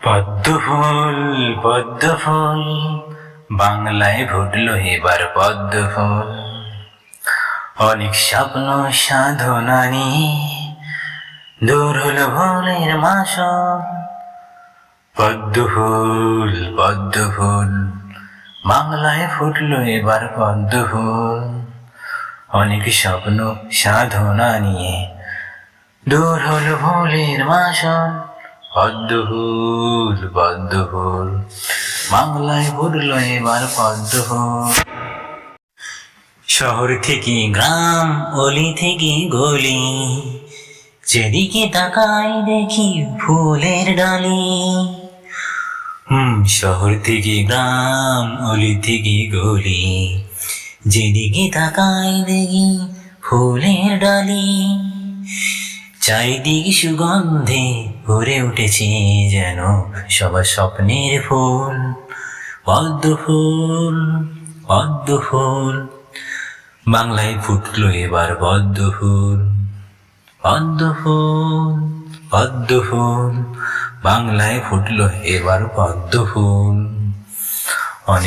পদ্মফুল পদ্মফুল বাংলায় ফুটলো এবার পদ্মফুল। অনেক স্বপ্ন সাধনা নিয়ে দূর হলো ভুলের মাসল। পদ্মফুল পদ্মফুল বাংলায় ফুটলো এবার পদ্মফুল। অনেক স্বপ্ন সাধনা নিয়ে দূর হলো ভুলের মাসল। পদ্মফুল পদ্মফুল বাংলায় ফুটলো এবার পদ্মফুল। শহর থেকে গ্রাম, অলি থেকে গলি, যেদিকে তাকাই দেখি ফুলের ডালি। শহর থেকে গ্রাম, অলি থেকে গলি, যেদিকে তাকাই দেখি ফুলের ডালি। চারিদিকে সুগন্ধে ভরে উঠেছে যেন সবার স্বপ্নের ফুল। পদ্মফুল পদ্মফুল বাংলায় ফুটলো এবার পদ্মফুল। পদ্মফুল পদ্মফুল বাংলায় ফুটলো এবার পদ্মফুল। অনেক